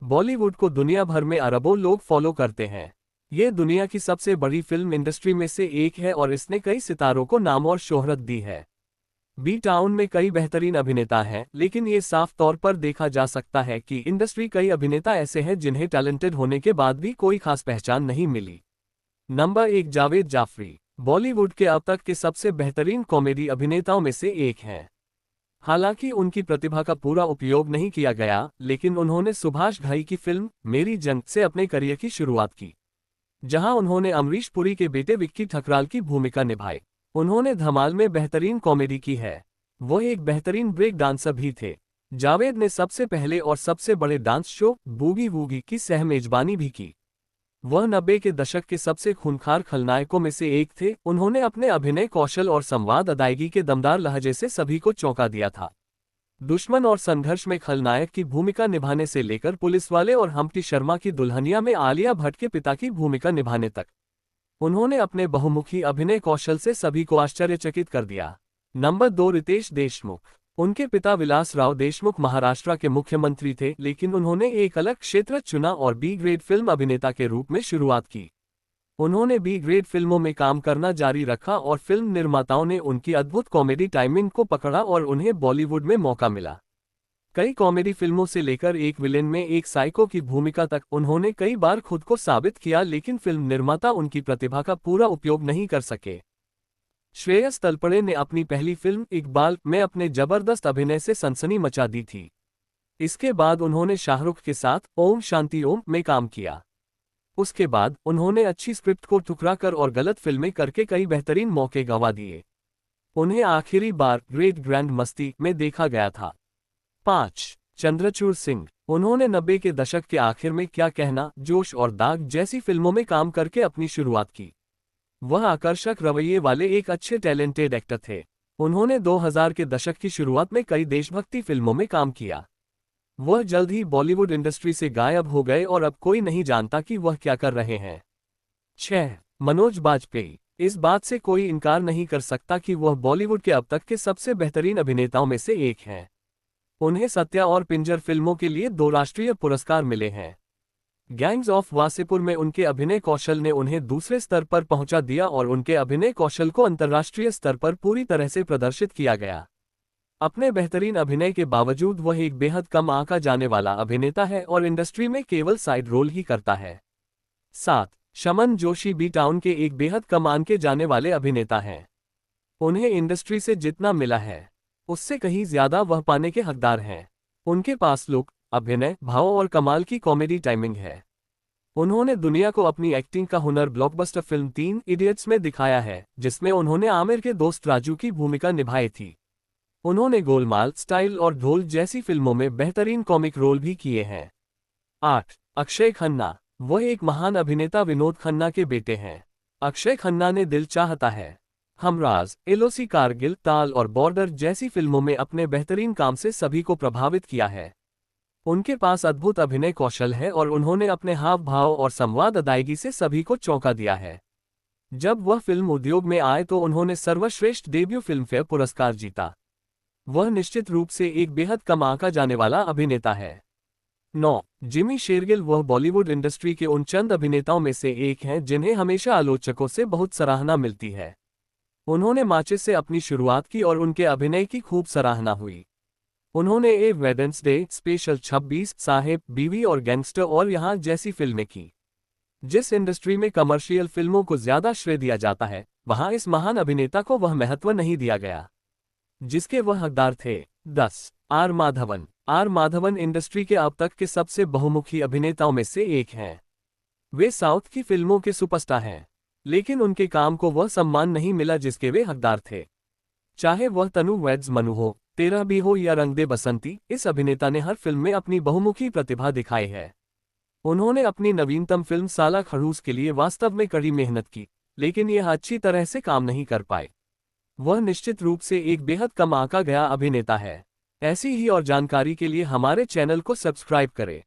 बॉलीवुड को दुनिया भर में अरबों लोग फॉलो करते हैं। ये दुनिया की सबसे बड़ी फिल्म इंडस्ट्री में से एक है और इसने कई सितारों को नाम और शोहरत दी है। बी टाउन में कई बेहतरीन अभिनेता हैं, लेकिन ये साफ तौर पर देखा जा सकता है कि इंडस्ट्री कई अभिनेता ऐसे हैं जिन्हें टैलेंटेड होने के बाद भी कोई खास पहचान नहीं मिली। नंबर 1, जावेद जाफरी बॉलीवुड के अब तक के सबसे बेहतरीन कॉमेडी अभिनेताओं में से एक हैं। हालांकि उनकी प्रतिभा का पूरा उपयोग नहीं किया गया, लेकिन उन्होंने सुभाष घई की फिल्म मेरी जंग से अपने करियर की शुरुआत की, जहां उन्होंने अमरीश पुरी के बेटे विक्की ठकराल की भूमिका निभाई। उन्होंने धमाल में बेहतरीन कॉमेडी की है। वो एक बेहतरीन ब्रेक डांसर भी थे। जावेद ने सबसे पहले और सबसे बड़े डांस शो बूगी वूगी की सह मेजबानी भी की। वह 90 के दशक के सबसे खूंखार खलनायकों में से एक थे। उन्होंने अपने अभिनय कौशल और संवाद अदायगी के दमदार लहजे से सभी को चौंका दिया था। दुश्मन और संघर्ष में खलनायक की भूमिका निभाने से लेकर पुलिस वाले और हम्प्टी शर्मा की दुल्हनिया में आलिया भट्ट के पिता की भूमिका निभाने तक, उन्होंने अपने बहुमुखी अभिनय कौशल से सभी को आश्चर्यचकित कर दिया। नंबर 2, रितेश देशमुख। उनके पिता विलास राव देशमुख महाराष्ट्र के मुख्यमंत्री थे, लेकिन उन्होंने एक अलग क्षेत्र चुना और बी ग्रेड फिल्म अभिनेता के रूप में शुरुआत की। उन्होंने बी ग्रेड फिल्मों में काम करना जारी रखा और फिल्म निर्माताओं ने उनकी अद्भुत कॉमेडी टाइमिंग को पकड़ा और उन्हें बॉलीवुड में मौका मिला। कई कॉमेडी फिल्मों से लेकर एक विलेन में एक साइको की भूमिका तक उन्होंने कई बार खुद को साबित किया, लेकिन फिल्म निर्माता उनकी प्रतिभा का पूरा उपयोग नहीं कर सके। श्रेयस तलपड़े ने अपनी पहली फिल्म इकबाल में अपने जबरदस्त अभिनय से सनसनी मचा दी थी। इसके बाद उन्होंने शाहरुख के साथ ओम शांति ओम में काम किया। उसके बाद उन्होंने अच्छी स्क्रिप्ट को ठुकराकर और गलत फिल्में करके कई बेहतरीन मौके गंवा दिए। उन्हें आखिरी बार ग्रेट ग्रैंड मस्ती में देखा गया था। 5, चंद्रचूड़ सिंह। उन्होंने 90 के दशक के आखिर में क्या कहना, जोश और दाग जैसी फिल्मों में काम करके अपनी शुरुआत की। वह आकर्षक रवैये वाले एक अच्छे टैलेंटेड एक्टर थे। उन्होंने 2000 के दशक की शुरुआत में कई देशभक्ति फिल्मों में काम किया। वह जल्द ही बॉलीवुड इंडस्ट्री से गायब हो गए और अब कोई नहीं जानता कि वह क्या कर रहे हैं। 6, मनोज बाजपेयी। इस बात से कोई इनकार नहीं कर सकता कि वह बॉलीवुड के अब तक के सबसे बेहतरीन अभिनेताओं में से एक हैं। उन्हें सत्या और पिंजर फिल्मों के लिए 2 राष्ट्रीय पुरस्कार मिले हैं। गैंग्स ऑफ वासेपुर में उनके अभिनय कौशल ने उन्हें दूसरे स्तर पर पहुंचा दिया और उनके अभिनय कौशल को अंतर्राष्ट्रीय स्तर पर पूरी तरह से प्रदर्शित किया गया। अपने बेहतरीन अभिनय के बावजूद वह एक बेहद कम आंका जाने वाला अभिनेता है और इंडस्ट्री में केवल साइड रोल ही करता है। 7, शमन जोशी बी टाउन के एक बेहद कम आंके जाने वाले अभिनेता हैं। उन्हें इंडस्ट्री से जितना मिला है उससे कहीं ज्यादा वह पाने के हकदार हैं। उनके पास लुक, अभिनय, भाव और कमाल की कॉमेडी टाइमिंग है। उन्होंने दुनिया को अपनी एक्टिंग का हुनर ब्लॉकबस्टर फिल्म 3 इडियट्स में दिखाया है, जिसमें उन्होंने आमिर के दोस्त राजू की भूमिका निभाई थी। उन्होंने गोलमाल, स्टाइल और ढोल जैसी फिल्मों में बेहतरीन कॉमिक रोल भी किए हैं। 8, अक्षय खन्ना। वह एक महान अभिनेता विनोद खन्ना के बेटे हैं। अक्षय खन्ना ने दिल चाहता है, हमराज, एलओसी, कारगिल, ताल और बॉर्डर जैसी फिल्मों में अपने बेहतरीन काम से सभी को प्रभावित किया है। उनके पास अद्भुत अभिनय कौशल है और उन्होंने अपने हाव भाव और संवाद अदायगी से सभी को चौंका दिया है। जब वह फिल्म उद्योग में आए तो उन्होंने सर्वश्रेष्ठ डेब्यू फिल्मफेयर पुरस्कार जीता। वह निश्चित रूप से एक बेहद कम आंका जाने वाला अभिनेता है। 9, जिमी शेरगिल। वह बॉलीवुड इंडस्ट्री के उन चंद अभिनेताओं में से एक हैं जिन्हें हमेशा आलोचकों से बहुत सराहना मिलती है। उन्होंने माचिस से अपनी शुरुआत की और उनके अभिनय की खूब सराहना हुई। उन्होंने ए वेडनेसडे स्पेशल, 26, साहेब, बीवी और गैंगस्टर और यहाँ जैसी फिल्में की। जिस इंडस्ट्री में कमर्शियल फिल्मों को ज्यादा श्रेय दिया जाता है, वहां इस महान अभिनेता को वह महत्व नहीं दिया गया जिसके वह हकदार थे। 10, R Madhavan. R Madhavan industry के अब तक के सबसे बहुमुखी अभिनेताओं में से एक हैं। वे साउथ की फिल्मों के सुपरस्टार हैं, लेकिन उनके काम को वह सम्मान नहीं मिला जिसके वे हकदार थे। चाहे वह तनु वेड्स मनु हो, तेरा भी हो या रंग दे बसंती, इस अभिनेता ने हर फिल्म में अपनी बहुमुखी प्रतिभा दिखाई है। उन्होंने अपनी नवीनतम फिल्म साला खड़ूस के लिए वास्तव में कड़ी मेहनत की, लेकिन यह अच्छी तरह से काम नहीं कर पाए। वह निश्चित रूप से एक बेहद कम आंका गया अभिनेता है। ऐसी ही और जानकारी के लिए हमारे चैनल को सब्सक्राइब करें।